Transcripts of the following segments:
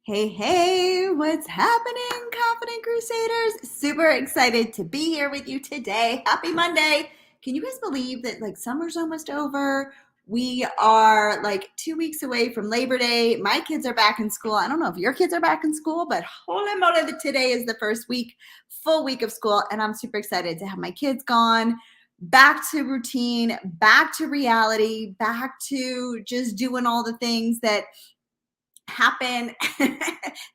Hey, hey, what's happening, Confident Crusaders? Super excited to be here with you today. Happy Monday. Can you guys believe that summer's almost over? We are 2 weeks away from Labor Day. My kids are back in school. I don't know if your kids are back in school, but holy moly, today is the first full week of school, and I'm super excited to have my kids gone. Back to routine, back to reality, back to just doing all the things that happen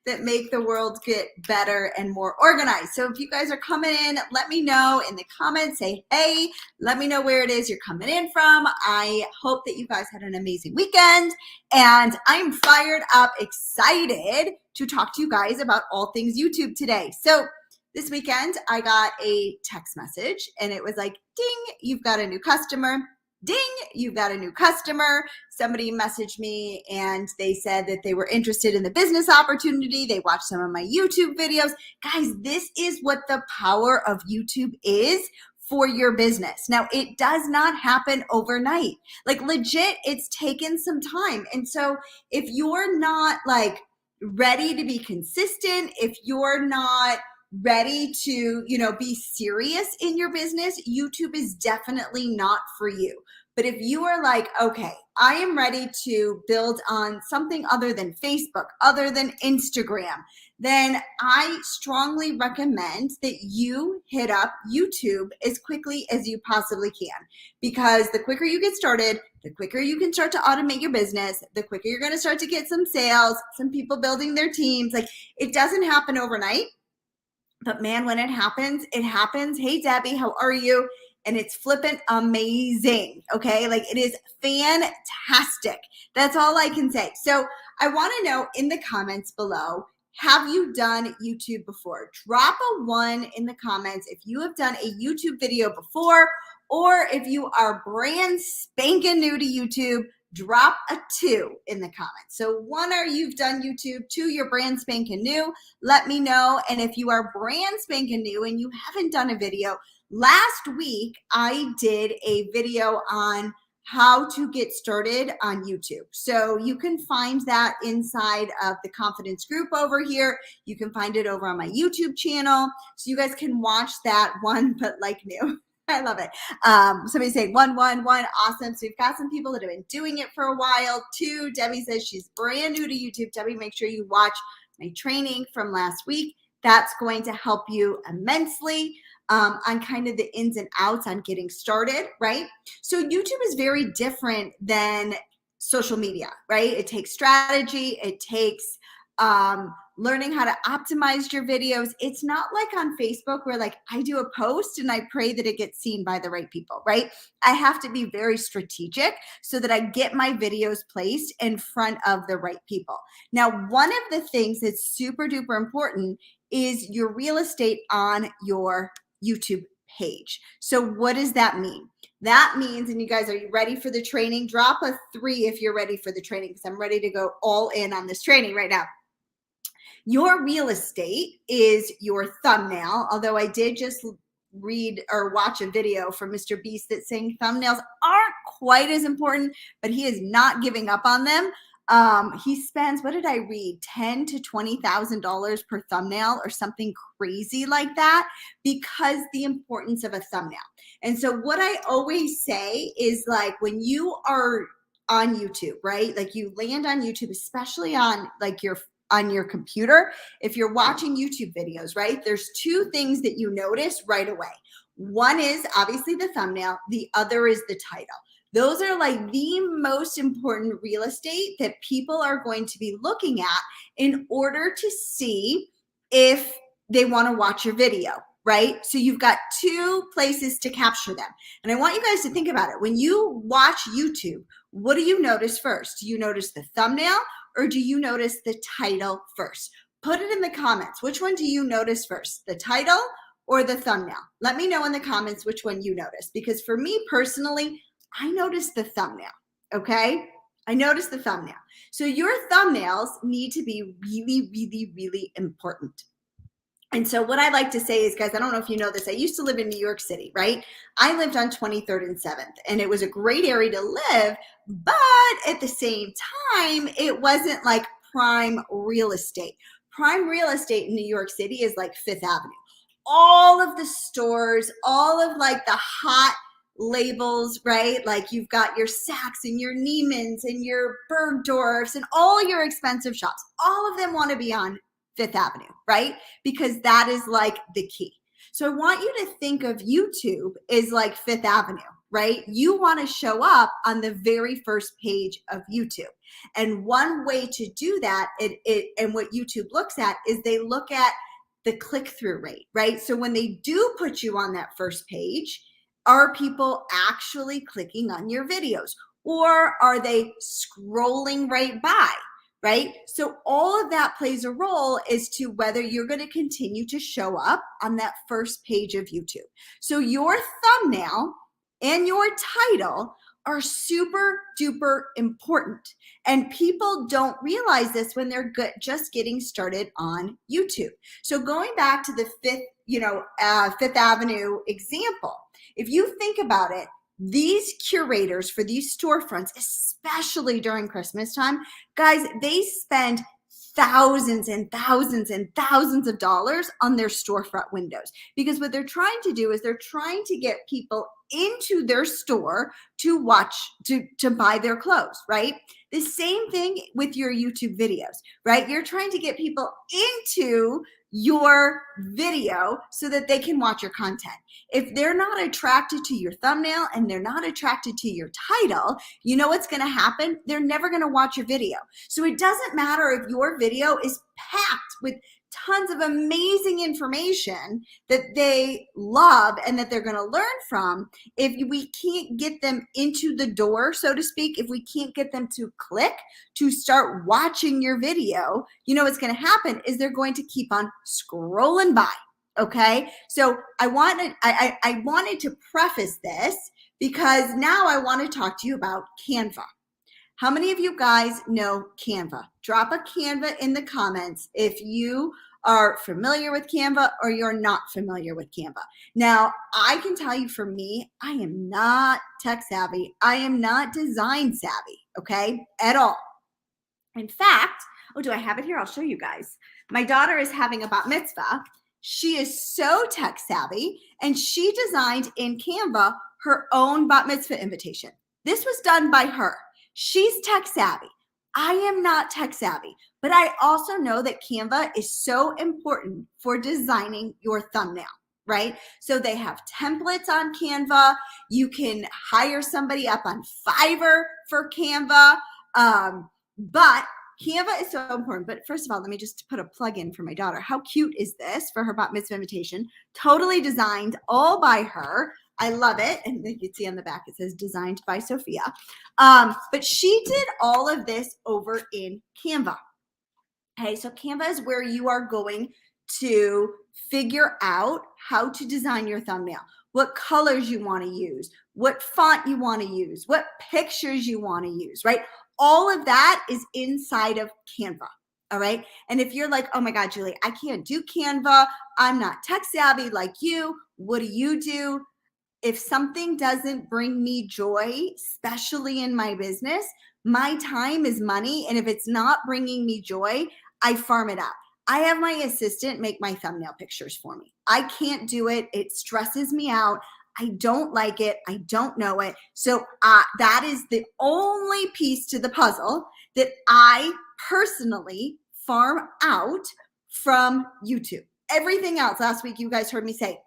that make the world get better and more organized. So if you guys are coming in, let me know in the comments. Say hey, let me know where it is you're coming in from. I hope that you guys had an amazing weekend, and I'm fired up, excited to talk to you guys about all things YouTube today. So this weekend I got a text message and it was like, ding, you've got a new customer. Ding, you've got a new customer. Somebody messaged me and they said that they were interested in the business opportunity. They watched some of my YouTube videos. Guys, this is what the power of YouTube is for your business. Now, it does not happen overnight. Legit, it's taken some time. And so if you're not ready to be consistent, if you're not ready to, be serious in your business, YouTube is definitely not for you. But if you are like, okay, I am ready to build on something other than Facebook, other than Instagram, then I strongly recommend that you hit up YouTube as quickly as you possibly can. Because the quicker you get started, the quicker you can start to automate your business, the quicker you're going to start to get some sales, some people building their teams. It doesn't happen overnight. But man, when it happens, it happens. Hey, Debbie, how are you? And it's flippin' amazing, okay? It is fantastic. That's all I can say. So I want to know in the comments below, have you done YouTube before? Drop a 1 in the comments if you have done a YouTube video before, or if you are brand spanking new to YouTube, drop a 2 in the comments. So 1, are you've done YouTube, 2, you're brand spanking new. Let me know. And if you are brand spanking new and you haven't done a video, last week I did a video on how to get started on YouTube. So you can find that inside of the confidence group over here. You can find it over on my YouTube channel. So you guys can watch that one, but new. I love it. Somebody saying 1, 1, 1. Awesome. So we've got some people that have been doing it for a while. 2, Debbie says she's brand new to YouTube. Debbie, make sure you watch my training from last week. That's going to help you immensely on kind of the ins and outs on getting started, right? So YouTube is very different than social media, right? It takes strategy. It takes learning how to optimize your videos. It's not like on Facebook where I do a post and I pray that it gets seen by the right people, right? I have to be very strategic so that I get my videos placed in front of the right people. Now, one of the things that's super duper important is your real estate on your YouTube page. So what does that mean? That means, and you guys, are you ready for the training? Drop a 3 if you're ready for the training, because I'm ready to go all in on this training right now. Your real estate is your thumbnail, although I did just read or watch a video from Mr. Beast that's saying thumbnails aren't quite as important, but he is not giving up on them. He spends, what did I read, $10,000 to $20,000 per thumbnail or something crazy like that, because the importance of a thumbnail. And so what I always say is when you are on YouTube, right? You land on YouTube, especially on your computer, if you're watching YouTube videos, right? There's 2 things that you notice right away. One is obviously the thumbnail. The other is the title. Those are the most important real estate that people are going to be looking at in order to see if they want to watch your video, right? So you've got 2 places to capture them. And I want you guys to think about it. When you watch YouTube, what do you notice first? Do you notice the thumbnail, or do you notice the title first? Put it in the comments. Which one do you notice first, the title or the thumbnail? Let me know in the comments which one you notice, because for me personally, I noticed the thumbnail, okay? I noticed the thumbnail. So your thumbnails need to be really, really, really important. And so what I like to say is, guys, I don't know if you know this, I used to live in New York City, right? I lived on 23rd and 7th, and it was a great area to live, but at the same time, it wasn't prime real estate. Prime real estate in New York City is like Fifth Avenue. All of the stores, all of like the hot labels, right? Like you've got your Saks and your Neiman's and your Bergdorf's and all your expensive shops. All of them want to be on Fifth Avenue, right? Because that is like the key. So I want you to think of YouTube as like Fifth Avenue, right? You want to show up on the very first page of YouTube. And one way to do that, and what YouTube looks at is they look at the click-through rate, right? So when they do put you on that first page, are people actually clicking on your videos, or are they scrolling right by, right? So all of that plays a role as to whether you're going to continue to show up on that first page of YouTube. So your thumbnail and your title are super duper important. And people don't realize this when they're just getting started on YouTube. So going back to the Fifth Avenue example, if you think about it, these curators for these storefronts, especially during Christmas time, guys, they spend thousands and thousands and thousands of dollars on their storefront windows, because what they're trying to do is they're trying to get people into their store to watch, to buy their clothes, right? The same thing with your YouTube videos, right? You're trying to get people into your video so that they can watch your content. If they're not attracted to your thumbnail and they're not attracted to your title, you know what's going to happen? They're never going to watch your video. So it doesn't matter if your video is packed with tons of amazing information that they love and that they're going to learn from. If we can't get them into the door, so to speak, if we can't get them to click to start watching your video, you know what's going to happen is they're going to keep on scrolling by. Okay, so I wanted to preface this because now I want to talk to you about Canva. How many of you guys know Canva? Drop a Canva in the comments if you are familiar with Canva or you're not familiar with Canva. Now, I can tell you for me, I am not tech savvy. I am not design savvy, okay, at all. In fact, oh, do I have it here? I'll show you guys. My daughter is having a bat mitzvah. She is so tech savvy, and she designed in Canva her own bat mitzvah invitation. This was done by her. She's tech savvy. I am not tech savvy, but I also know that Canva is so important for designing your thumbnail, right? So they have templates on Canva. You can hire somebody up on Fiverr for Canva, but Canva is so important. But first of all, let me just put a plug in for my daughter. How cute is this for her bat mitzvah invitation? Totally designed all by her. I love it. And you can see on the back, it says designed by Sophia. But she did all of this over in Canva. Okay, so Canva is where you are going to figure out how to design your thumbnail, what colors you want to use, what font you want to use, what pictures you want to use, right? All of that is inside of Canva. All right. And if you're like, oh my God, Julie, I can't do Canva. I'm not tech savvy like you. What do? If something doesn't bring me joy, especially in my business, my time is money. And if it's not bringing me joy, I farm it out. I have my assistant make my thumbnail pictures for me. I can't do it. It stresses me out. I don't like it. I don't know it. So that is the only piece to the puzzle that I personally farm out from YouTube. Everything else, last week you guys heard me say,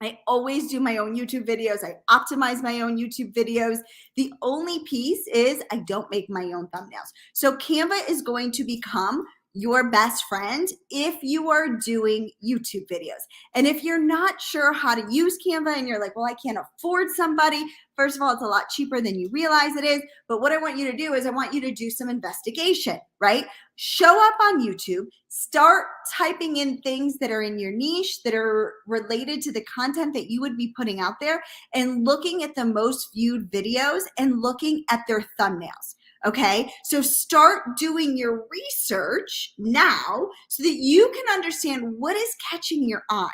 I always do my own YouTube videos. I optimize my own YouTube videos. The only piece is I don't make my own thumbnails. So Canva is going to become your best friend if you are doing YouTube videos. And if you're not sure how to use Canva and you're like, well, I can't afford somebody. First of all, it's a lot cheaper than you realize it is. But what I want you to do is I want you to do some investigation, right? Show up on YouTube, start typing in things that are in your niche that are related to the content that you would be putting out there, and looking at the most viewed videos and looking at their thumbnails. Okay, so start doing your research now so that you can understand what is catching your eye,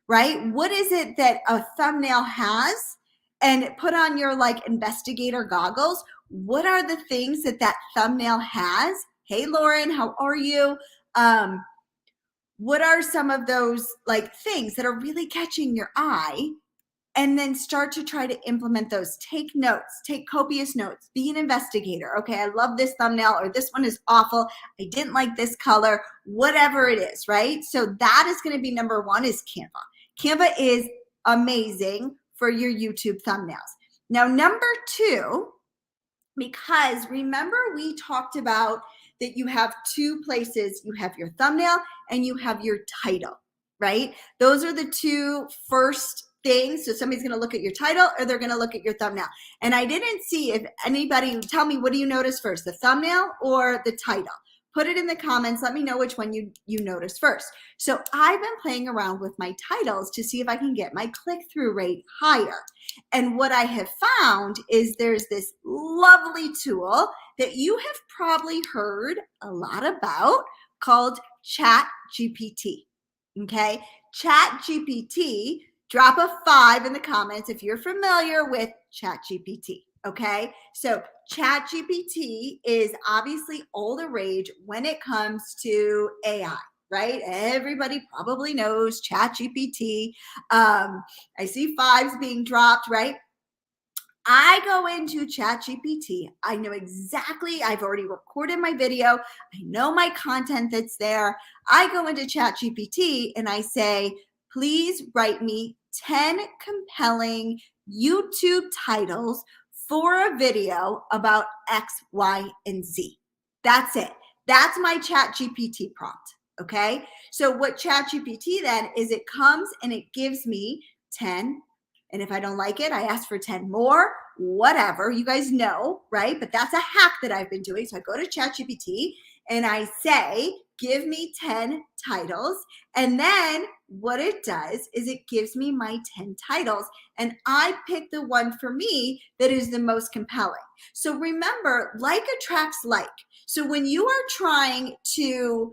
right? What is it that a thumbnail has? And put on your like investigator goggles. What are the things that that thumbnail has Hey, Lauren, how are you? What are some of those like things that are really catching your eye? And then start to try to implement those. Take notes, take copious notes, be an investigator. Okay, I love this thumbnail, or this one is awful. I didn't like this color, whatever it is, right? So that is going to be number one is Canva. Canva is amazing for your YouTube thumbnails. Now, number two, because remember we talked about that you have two places, you have your thumbnail and you have your title, right? Those are the two first things. So somebody's going to look at your title or they're going to look at your thumbnail. And I didn't see if anybody, tell me, what do you notice first, the thumbnail or the title? Put it in the comments. Let me know which one you notice first. So I've been playing around with my titles to see if I can get my click-through rate higher. And what I have found is there's this lovely tool that you have probably heard a lot about called ChatGPT. Okay, ChatGPT, drop a 5 in the comments if you're familiar with ChatGPT. Okay, so ChatGPT is obviously all the rage when it comes to AI, right? Everybody probably knows ChatGPT. I see 5s being dropped, right? I go into ChatGPT. I know exactly, I've already recorded my video. I know my content that's there. I go into ChatGPT and I say, please write me 10 compelling YouTube titles for a video about X, Y, and Z. That's it. That's my ChatGPT prompt. Okay. So what ChatGPT then is, it comes and it gives me 10. And if I don't like it, I ask for 10 more, whatever. You guys know, right? But that's a hack that I've been doing. So I go to ChatGPT and I say, give me 10 titles. And then what it does is it gives me my 10 titles. And I pick the one for me that is the most compelling. So remember, like attracts like. So when you are trying to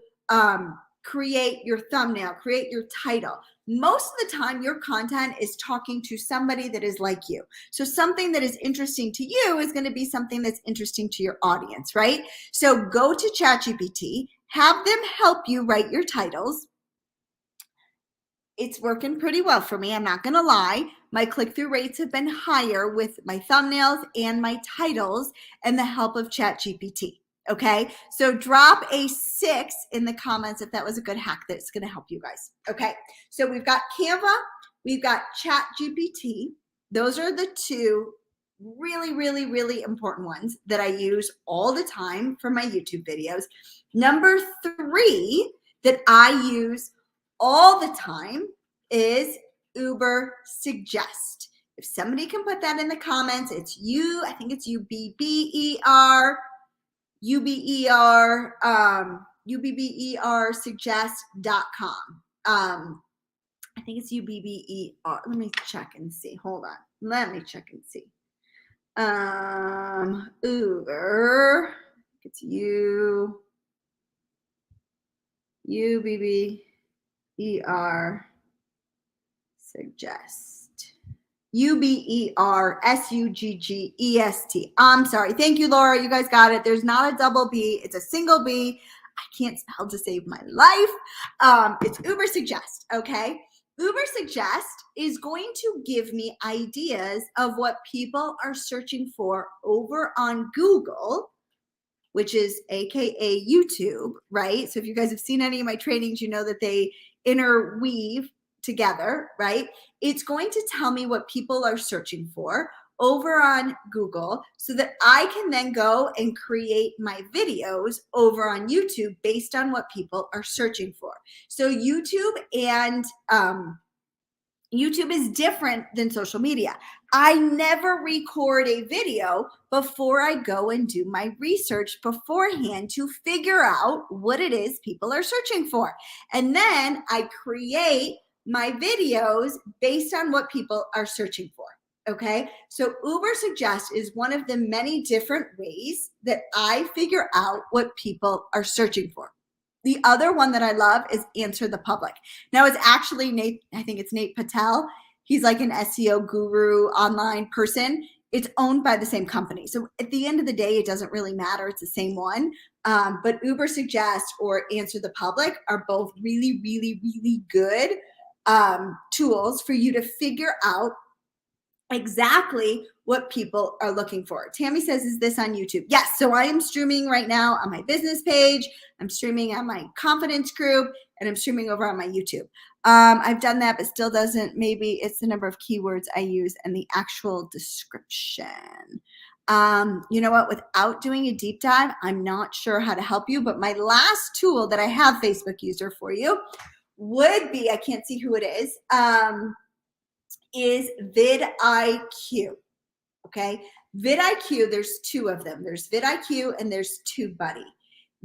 create your thumbnail, create your title, most of the time your content is talking to somebody that is like you. So something that is interesting to you is going to be something that's interesting to your audience, right? So go to ChatGPT, have them help you write your titles. It's working pretty well for me. I'm not going to lie. My click-through rates have been higher with my thumbnails and my titles and the help of ChatGPT. Okay, so drop a 6 in the comments if that was a good hack that's going to help you guys. Okay, so we've got Canva, we've got ChatGPT. Those are the two really, really, really important ones that I use all the time for my YouTube videos. Number 3 that I use all the time is Uber Suggest. If somebody can put that in the comments, it's I think it's UBBER suggest.com. I think it's UBBER. Let me check and see. Hold on. Let me check and see. Uber. It's UBBER suggest. UBERSUGGEST. I'm sorry. Thank you, Laura. You guys got it. There's not a double B. It's a single B. I can't spell to save my life. It's Uber Suggest. Okay. Uber Suggest is going to give me ideas of what people are searching for over on Google, which is AKA YouTube, right? So if you guys have seen any of my trainings, you know that they interweave together, right? It's going to tell me what people are searching for over on Google so that I can then go and create my videos over on YouTube based on what people are searching for. So YouTube is different than social media. I never record a video before I go and do my research beforehand to figure out what it is people are searching for. And then I create my videos based on what people are searching for. Okay, so Uber Suggest is one of the many different ways that I figure out what people are searching for. The other one that I love is Answer the Public. Now it's actually Nate, I think it's Nate Patel. He's like an SEO guru, online person. It's owned by the same company. So at the end of the day, it doesn't really matter. It's the same one. But Uber Suggest or Answer the Public are both really, really, really good tools for you to figure out exactly what people are looking for. Tammy says, is this on YouTube? Yes. So I am streaming right now on my business page. I'm streaming on my confidence group, and I'm streaming over on my YouTube. I've done that, but still doesn't. Maybe it's the number of keywords I use and the actual description. You know what? Without doing a deep dive, I'm not sure how to help you, but my last tool that I have Facebook user for you would be, I can't see who it is vidIQ. Okay, vidIQ, there's two of them. There's vidIQ and there's TubeBuddy.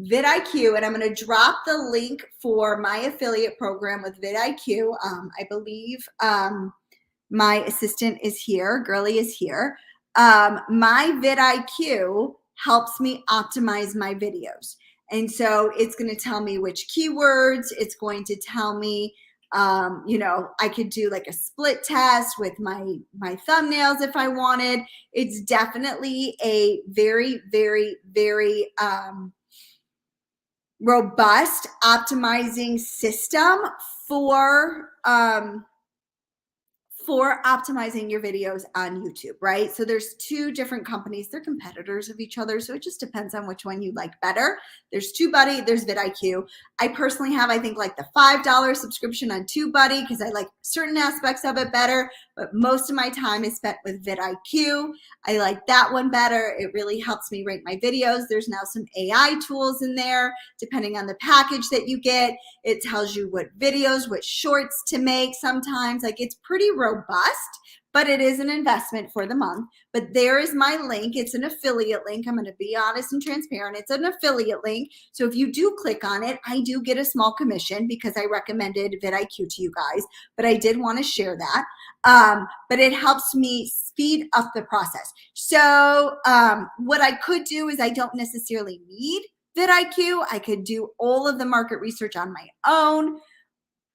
vidIQ, and I'm going to drop the link for my affiliate program with vidIQ. I believe my assistant is here, Girly is here. My vidIQ helps me optimize my videos. And so it's going to tell me which keywords, it's going to tell me, you know, I could do like a split test with my thumbnails if I wanted. It's definitely a very, very, very robust optimizing system for optimizing your videos on YouTube, right? So there's two different companies. They're competitors of each other. So it just depends on which one you like better. There's TubeBuddy, there's vidIQ. I personally have, I think, like the $5 subscription on TubeBuddy because I like certain aspects of it better, but most of my time is spent with vidIQ. I like that one better. It really helps me rank my videos. There's now some AI tools in there, depending on the package that you get. It tells you what videos, what shorts to make sometimes. Like, it's pretty robust, but it is an investment for the month. But there is my link. It's an affiliate link. I'm going to be honest and transparent. It's an affiliate link. So if you do click on it, I do get a small commission because I recommended vidIQ to you guys, but I did want to share that. But it helps me speed up the process. So what I could do is I don't necessarily need vidIQ. I could do all of the market research on my own,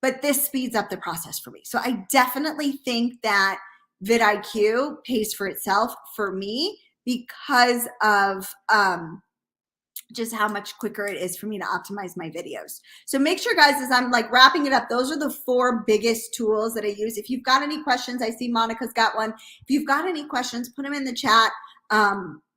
but this speeds up the process for me. So I definitely think that vidIQ pays for itself for me because of just how much quicker it is for me to optimize my videos. So make sure, guys, as I'm like wrapping it up, those are the 4 biggest tools that I use. If you've got any questions, I see Monica's got one. If you've got any questions, put them in the chat,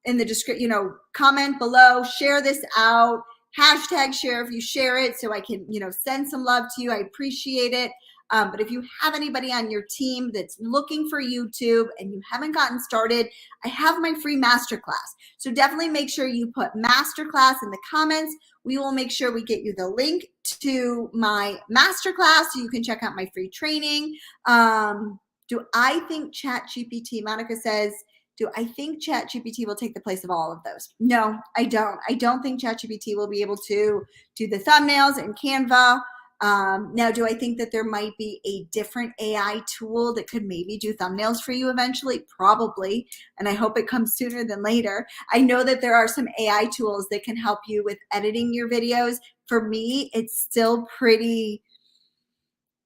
in the description, you know, comment below, share this out, hashtag share if you share it so I can, you know, send some love to you. I appreciate it. But if you have anybody on your team that's looking for YouTube and you haven't gotten started, I have my free masterclass. So definitely make sure you put masterclass in the comments. We will make sure we get you the link to my masterclass so you can check out my free training. Do I think ChatGPT, Monica says, do I think ChatGPT will take the place of all of those? No, I don't. I don't think ChatGPT will be able to do the thumbnails in Canva. Now, do I think that there might be a different AI tool that could maybe do thumbnails for you eventually? Probably. And I hope it comes sooner than later. I know that there are some AI tools that can help you with editing your videos. For me, it's still pretty,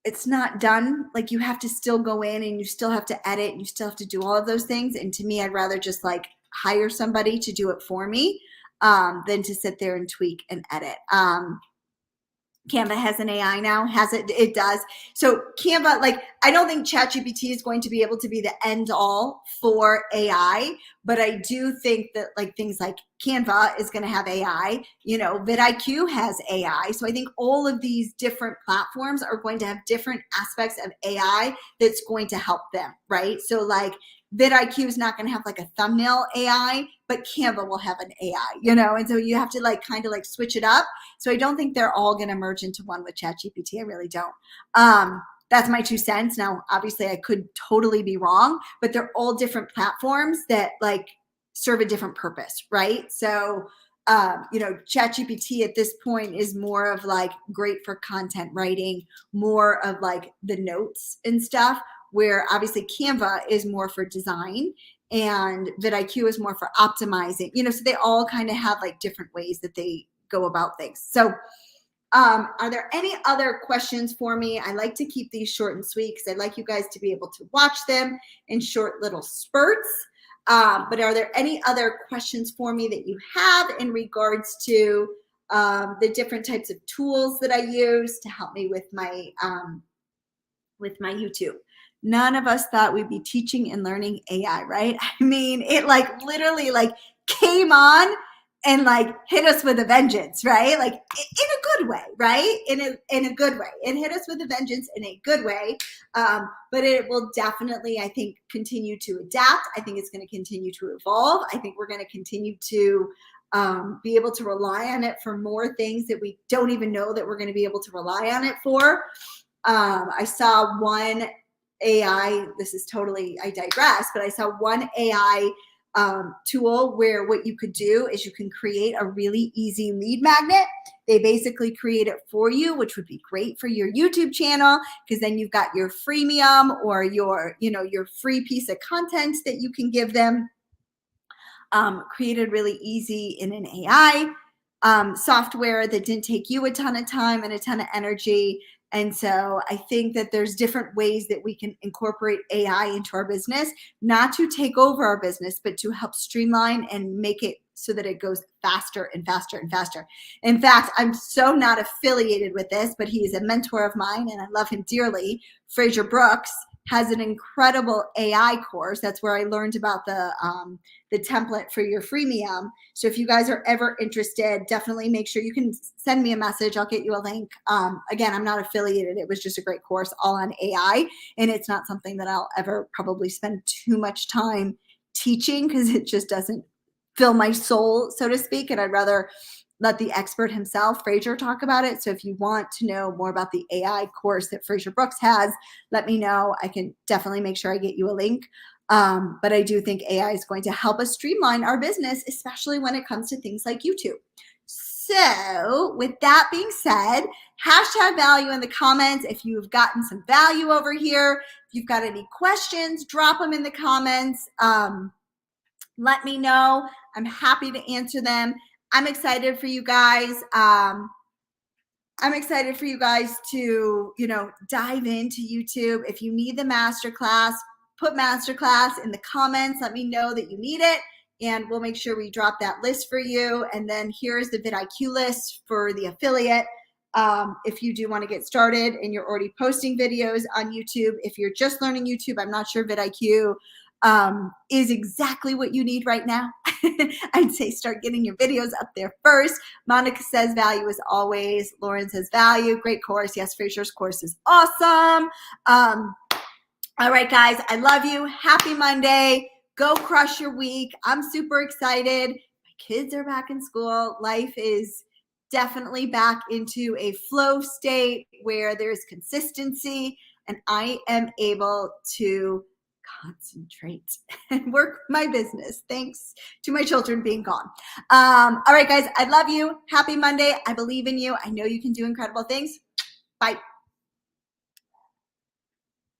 it's not done. Like, you have to still go in and you still have to edit and you still have to do all of those things. And to me, I'd rather just like hire somebody to do it for me than to sit there and tweak and edit. Canva has an AI now, has it? It does. So Canva, like, I don't think ChatGPT is going to be able to be the end all for AI, but I do think that like things like Canva is going to have AI, you know, vidIQ has AI. So I think all of these different platforms are going to have different aspects of AI that's going to help them, right? So like vidIQ is not going to have like a thumbnail AI, but Canva will have an AI, you know? And so you have to like kind of like switch it up. So I don't think they're all going to merge into one with ChatGPT. I really don't. That's my 2 cents. Now, obviously I could totally be wrong, but they're all different platforms that like serve a different purpose, right? So, you know, ChatGPT at this point is more of like great for content writing, more of like the notes and stuff, where obviously Canva is more for design and vidIQ is more for optimizing, you know, so they all kind of have like different ways that they go about things. So are there any other questions for me? I like to keep these short and sweet because I'd like you guys to be able to watch them in short little spurts. But are there any other questions for me that you have in regards to the different types of tools that I use to help me with my YouTube? None of us thought we'd be teaching and learning AI, right? I mean, it like literally like came on and like hit us with a vengeance, right? Like in a good way, right? In a good way. It hit us with a vengeance in a good way. But it will definitely, I think, continue to adapt. I think it's going to continue to evolve. I think we're going to continue to be able to rely on it for more things that we don't even know that we're going to be able to rely on it for. I saw one AI, this is totally, I digress, but I saw one AI tool where what you could do is you can create a really easy lead magnet. They basically create it for you, which would be great for your YouTube channel, because then you've got your freemium or your free piece of content that you can give them. Created really easy in an AI software that didn't take you a ton of time and a ton of energy. And so I think that there's different ways that we can incorporate AI into our business, not to take over our business, but to help streamline and make it so that it goes faster and faster and faster. In fact, I'm so not affiliated with this, but he is a mentor of mine and I love him dearly. Fraser Brooks has an incredible AI course. That's where I learned about the template for your freemium. So if you guys are ever interested, definitely make sure you can send me a message. I'll get you a link. Again, I'm not affiliated. It was just a great course all on AI. And it's not something that I'll ever probably spend too much time teaching because it just doesn't fill my soul, so to speak. And I'd rather let the expert himself, Fraser, talk about it. So if you want to know more about the AI course that Fraser Brooks has, let me know. I can definitely make sure I get you a link. But I do think AI is going to help us streamline our business, especially when it comes to things like YouTube. So with that being said, hashtag value in the comments. If you've gotten some value over here, if you've got any questions, drop them in the comments. Let me know. I'm happy to answer them. I'm excited for you guys. I'm excited for you guys to, dive into YouTube. If you need the masterclass, put masterclass in the comments. Let me know that you need it, and we'll make sure we drop that list for you. And then here's the vidIQ list for the affiliate. If you do want to get started and you're already posting videos on YouTube, if you're just learning YouTube, I'm not sure vidIQ is exactly what you need right now. I'd say start getting your videos up there first. Monica says value as always. Lauren says value. Great course. Yes, Fraser's course is awesome. All right, guys, I love you. Happy Monday. Go crush your week. I'm super excited. My kids are back in school. Life is definitely back into a flow state where there's consistency and I am able to concentrate and work my business thanks to my children being gone. All right, guys, I love you. Happy Monday. I believe in you. I know you can do incredible things. Bye.